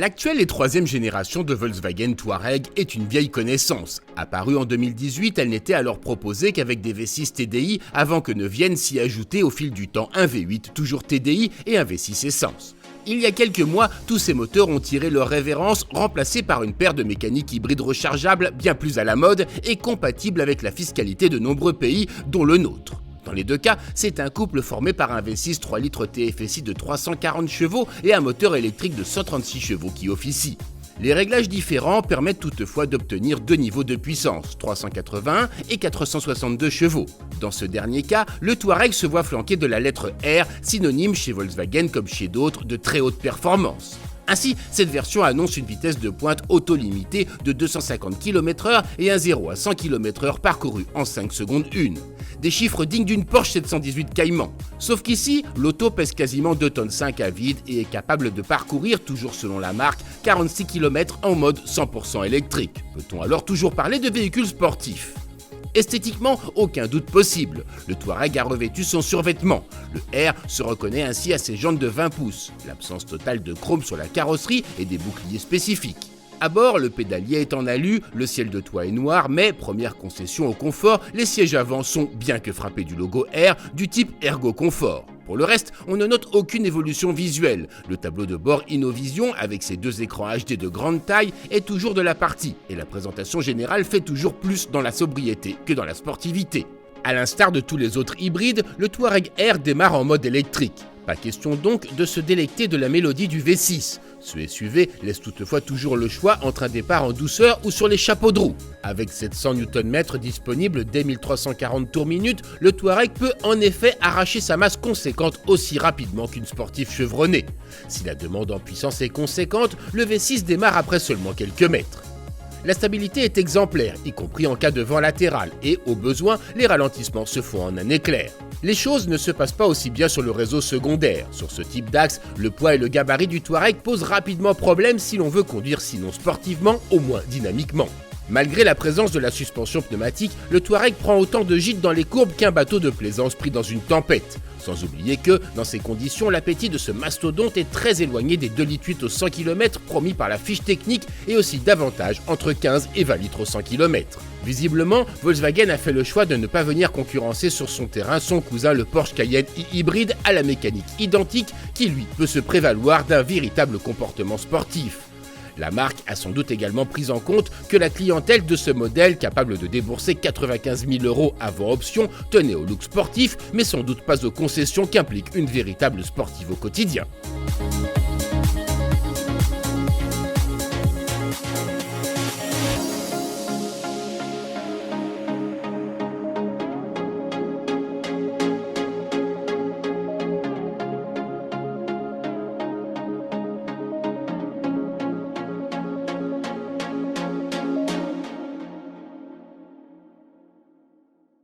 L'actuelle et troisième génération de Volkswagen Touareg est une vieille connaissance. Apparue en 2018, elle n'était alors proposée qu'avec des V6 TDI avant que ne viennent s'y ajouter au fil du temps un V8 toujours TDI et un V6 essence. Il y a quelques mois, tous ces moteurs ont tiré leur révérence, remplacés par une paire de mécaniques hybrides rechargeables bien plus à la mode et compatibles avec la fiscalité de nombreux pays, dont le nôtre. Dans les deux cas, c'est un couple formé par un V6 3 litres TFSI de 340 chevaux et un moteur électrique de 136 chevaux qui officie. Les réglages différents permettent toutefois d'obtenir deux niveaux de puissance, 381 et 462 chevaux. Dans ce dernier cas, le Touareg se voit flanqué de la lettre R, synonyme chez Volkswagen comme chez d'autres de très haute performance. Ainsi, cette version annonce une vitesse de pointe auto-limitée de 250 km/h et un 0 à 100 km/h parcouru en 5 secondes 1. Des chiffres dignes d'une Porsche 718 Cayman. Sauf qu'ici, l'auto pèse quasiment 2,5 tonnes à vide et est capable de parcourir, toujours selon la marque, 46 km en mode 100% électrique. Peut-on alors toujours parler de véhicule sportif ? Esthétiquement, aucun doute possible. Le Touareg a revêtu son survêtement. Le R se reconnaît ainsi à ses jantes de 20 pouces, l'absence totale de chrome sur la carrosserie et des boucliers spécifiques. À bord, le pédalier est en alu, le ciel de toit est noir, mais première concession au confort, les sièges avant sont, bien que frappés du logo R, du type Ergo Confort. Pour le reste, on ne note aucune évolution visuelle. Le tableau de bord InnoVision, avec ses deux écrans HD de grande taille, est toujours de la partie, et la présentation générale fait toujours plus dans la sobriété que dans la sportivité. A l'instar de tous les autres hybrides, le Touareg R démarre en mode électrique. Pas question donc de se délecter de la mélodie du V6. Ce SUV laisse toutefois toujours le choix entre un départ en douceur ou sur les chapeaux de roue. Avec 700 Nm disponibles dès 1340 tours-minute, le Touareg peut en effet arracher sa masse conséquente aussi rapidement qu'une sportive chevronnée. Si la demande en puissance est conséquente, le V6 démarre après seulement quelques mètres. La stabilité est exemplaire, y compris en cas de vent latéral, et au besoin, les ralentissements se font en un éclair. Les choses ne se passent pas aussi bien sur le réseau secondaire. Sur ce type d'axe, le poids et le gabarit du Touareg posent rapidement problème si l'on veut conduire sinon sportivement, au moins dynamiquement. Malgré la présence de la suspension pneumatique, le Touareg prend autant de gîtes dans les courbes qu'un bateau de plaisance pris dans une tempête. Sans oublier que, dans ces conditions, l'appétit de ce mastodonte est très éloigné des 2,8 litres au 100 km promis par la fiche technique et aussi davantage entre 15 et 20 litres au 100 km. Visiblement, Volkswagen a fait le choix de ne pas venir concurrencer sur son terrain son cousin le Porsche Cayenne hybride à la mécanique identique qui lui peut se prévaloir d'un véritable comportement sportif. La marque a sans doute également pris en compte que la clientèle de ce modèle, capable de débourser 95 000 € avant option, tenait au look sportif, mais sans doute pas aux concessions qu'implique une véritable sportive au quotidien.